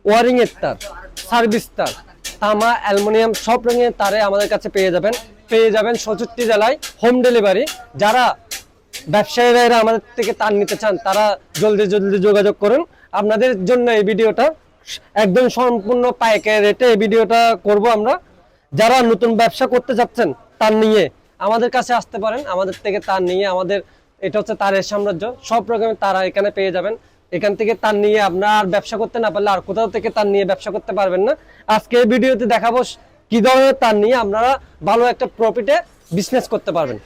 Wiring এর তার, service তার, তামা, অ্যালুমিনিয়াম সব রঙের তারে আমাদের কাছে পেয়ে যাবেন। 64 জেলায় হোম ডেলিভারি। যারা ব্যবসায়ীরা আমাদের থেকে তার নিতে চান তারা জলদি জলদি যোগাযোগ করুন। আপনাদের জন্য এই ভিডিওটা একদম সম্পূর্ণ পাইকারি রেটে এই ভিডিওটা করব আমরা। যারা নতুন ব্যবসা করতে যাচ্ছেন তার নিয়ে আমাদের কাছে আসতে পারেন। আমাদের থেকে তার নিয়ে, আমাদের এটা হচ্ছে তারের সাম্রাজ্য, সব রকমের তারা এখানে পেয়ে যাবেন। এখান থেকে তার নিয়ে আপনার ব্যবসা করতে না পারলে আর কোথাও থেকে তার নিয়ে ব্যবসা করতে পারবেন না। আজকে এই ভিডিওতে দেখাবো কি ধরনের তার নিয়ে আপনারা ভালো একটা প্রফিটে বিজনেস করতে পারবেন।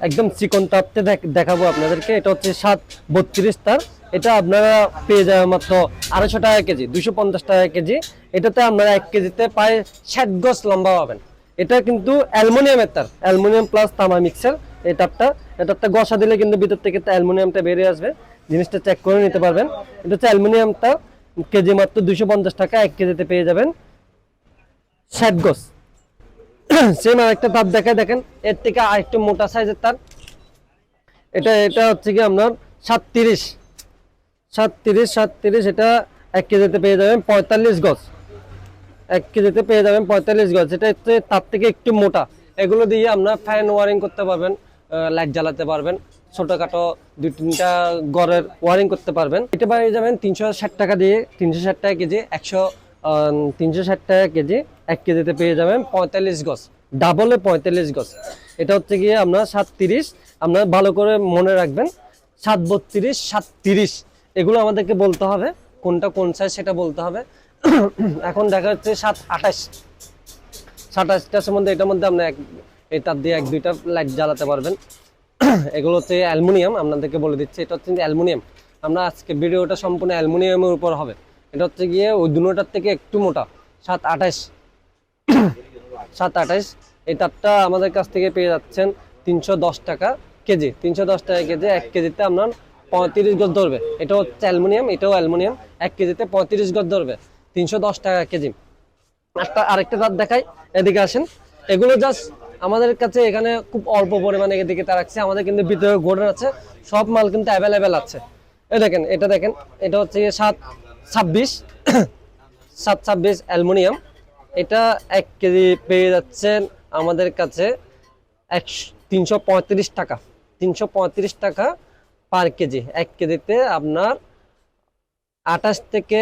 একদম চিকন তারতে দেখাবো আপনাদেরকে। এটা হচ্ছে 732 তার। এটা আপনারা পেয়ে যাবেন মাত্র 250 টাকা কেজি, 250 টাকা কেজি। এটাতে আপনারা 1 কেজিতে প্রায় 60 গজ লম্বা পাবেন। এটা কিন্তু অ্যালুমিনিয়ামের তার, অ্যালুমিনিয়াম প্লাস তামা মিক্সার। এই তারটা গসা দিলে কিন্তু ভিতর থেকে অ্যালুমিনিয়ামটা বেরিয়ে আসবে। জিনিসটা চেক করে নিতে পারবেন। এটা হচ্ছে অ্যালুমিনিয়ামটা, কেজি মাত্র 250 টাকা, 1 কেজিতে পেয়ে যাবেন 60 গজ। সেম আরেকটা তার দেখায়, দেখেন এর থেকে আরেকটু মোটা সাইজের তার। এটা হচ্ছে কি আপনার 37, এটা 1 কেজিতে পেয়ে যাবেন 45 গজ। 1 কেজিতে পেয়ে যাবেন 45 গজ। এটা হচ্ছে তার থেকে একটু মোটা। এগুলো দিয়ে আপনার ফ্যান ওয়ারিং করতে পারবেন, লাইট জ্বালাতে পারবেন, ছোটখাটো 2-3টা ঘরের ওয়ারিং করতে পারবেন। এটা পেয়ে যাবেন 360 টাকা দিয়ে, 360 টাকা কেজি, 360 টাকা কেজি। 1 কেজিতে পেয়ে যাবেন 45 গজ, ডাবলে 45 গজ। এটা হচ্ছে গিয়ে আপনার 37। আপনার ভালো করে মনে রাখবেন, 732, 730 এগুলো আমাদেরকে বলতে হবে, কোনটা কোন সাইজ সেটা বলতে হবে। এখন দেখা যাচ্ছে 27টার মধ্যে, এটার মধ্যে আপনার এটার দিয়ে 1-2টা লাইট জ্বালাতে পারবেন। এগুলো হচ্ছে অ্যালুমিনিয়াম, আপনাদেরকে বলে দিচ্ছি। এটা হচ্ছে অ্যালুমিনিয়াম। আমরা আজকে ভিডিওটা সম্পূর্ণ অ্যালুমিনিয়ামের উপর হবে। এটা হচ্ছে গিয়ে ওই দুটোটার থেকে একটু মোটা, 728। এই তারটা আমাদের কাছ থেকে পেয়ে যাচ্ছেন 310 টাকা কেজি, 310 টাকা কেজি। 1 কেজিতে আপনার 35 গজ ধরবে। এটা হচ্ছে অ্যালুমিনিয়াম, এটাও অ্যালুমিনিয়াম। 1 কেজিতে 35 গজ ধরবে, 310 টাকা কেজি। আরেকটা তার দেখাই, এদিকে আসেন। এগুলো জাস্ট আমাদের কাছে এখানে খুব অল্প পরিমাণে এদিকে তার রাখছে। আমাদের কিন্তু ভিতরে গোডাউন আছে, সব মাল কিন্তু অ্যাভেলেবেল আছে। দেখেন, এটা হচ্ছে 726 অ্যালুমিনিয়াম। এটা 1 কেজি পেয়ে যাচ্ছেন আমাদের কাছে 335 টাকা, 335 টাকা পার কেজি। 1 কেজিতে আপনার 28 থেকে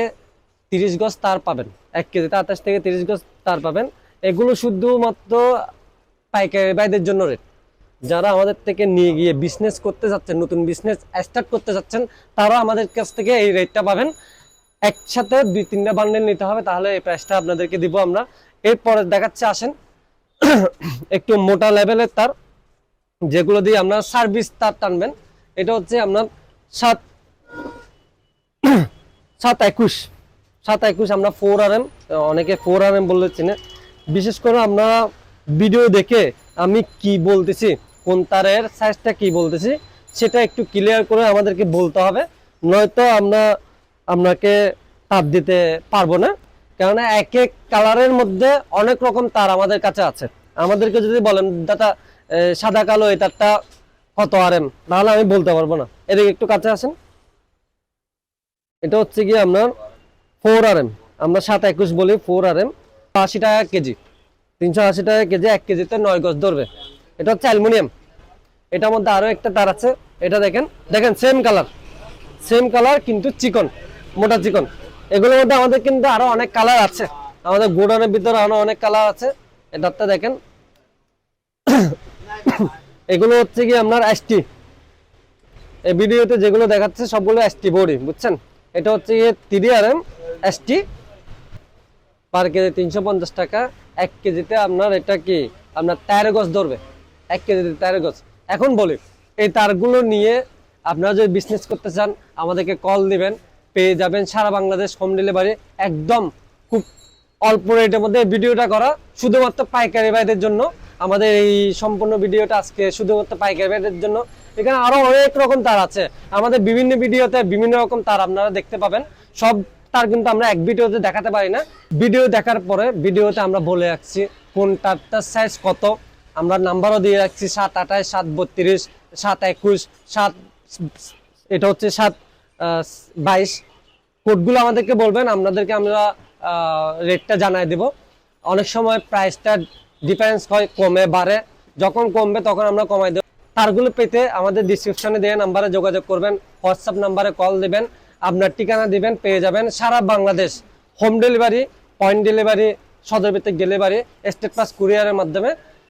30 গজ তার পাবেন। 1 কেজিতে 28 থেকে 30 গজ তার পাবেন। এগুলো শুধুমাত্র পাইকারি ভাইদের জন্য রেট। যারা আমাদের থেকে নিয়ে গিয়ে বিজনেস করতে যাচ্ছেন, নতুন বিজনেস স্টার্ট করতে যাচ্ছেন, তারা আমাদের কাছ থেকে এই রেটটা পাবেন। একসাথে 2-3টা বান্ডেল নিতে হবে, তাহলে এই প্রাইসটা আপনাদেরকে দিব আমরা। এরপরে দেখাচ্ছে, আসেন একটু মোটা লেভেলের তার, যেগুলো দিয়ে আপনার সার্ভিস তার টানবেন। এটা হচ্ছে আপনার 721 আমরা 4RM, অনেকে 4RM বললে চিনে। বিশেষ করে আমরা ভিডিও দেখে আমি কি বলতেছি, কোন তারের সাইজটা কি বলতেছি সেটা একটু ক্লিয়ার করে আমাদেরকে বলতে হবে, নয়তো আপনাকে তার দিতে পারবো না। কেননা এক এক কালারের মধ্যে অনেক রকম তার আমাদের কাছে আছে। আমাদেরকে যদি বলেন দাদা সাদা কালো এই তারটা কত RM, তাহলে আমি বলতে পারবো না। এদিকে একটু কাছে আসেন। এটা হচ্ছে কি আপনার 4RM, আমরা 721 বলি, 4RM, 80 টাকা কেজি, 380 টাকা কেজি। 1 কেজিতে 9 গজ ধরবে। এটা হচ্ছে অ্যালুমিনিয়াম। এটার মধ্যে আরো একটা তার আছে, এটা দেখেন সেম কালার কিন্তু চিকন, মোটা চিকন। এগুলোর মধ্যে আমাদের কিন্তু আরো অনেক কালার আছে, আমাদের গোডাউনের ভিতরে আরো অনেক কালার আছে। এটাতে দেখেন, এগুলো হচ্ছে কি আপনার ST। এই ভিডিওতে যেগুলো দেখাচ্ছে সবগুলো ST বডি, বুঝছেন। এটা হচ্ছে 3RM ST, পার কেজি 350 টাকা। 1 কেজিতে আপনার এটা কি আপনার 13 গজ ধরবে, 1 কেজিতে 13 গজ। এখন বলি, এই তারগুলো নিয়ে আপনারা যদি বিজনেস করতে চান আমাদেরকে কল দিবেন, পেয়ে যাবেন সারা বাংলাদেশ হোম ডেলিভারি। একদম খুব অল্প রেটের মধ্যে ভিডিওটা করা শুধুমাত্র পাইকারি ভাইদের জন্য। আমাদের এই সম্পূর্ণ ভিডিওটা আজকে শুধুমাত্র পাইকারি ভাইদের জন্য। এখানে আরো অনেক রকম তার আছে, আমাদের বিভিন্ন ভিডিওতে বিভিন্ন রকম তার আপনারা দেখতে পাবেন। সব তার কিন্তু আমরা এক ভিডিওতে দেখাতে পারি না। ভিডিও দেখার পরে ভিডিওতে আমরা বলে রাখছি কোন তারটার সাইজ কত, আমরা নাম্বারও দিয়ে রাখছি 728, 732, 721, 7, এটা হচ্ছে 722। কোডগুলো আমাদেরকে বলবেন, আপনাদেরকে আমরা রেটটা জানাই দেব। অনেক সময় প্রাইসটা ডিফারেন্স হয়, কমে বাড়ে, যখন কমবে তখন আমরা কমাই দেব। তারগুলো পেতে আমাদের ডিসক্রিপশনে দেওয়া নাম্বারে যোগাযোগ করবেন, হোয়াটসঅ্যাপ নাম্বারে কল দিবেন, আপনার ঠিকানা দিবেন, পেয়ে যাবেন। সারা Bangladesh home delivery, point delivery, সদরভিত্তিক ডেলিভারি, স্টেট পাস কুরিয়ারের মাধ্যমে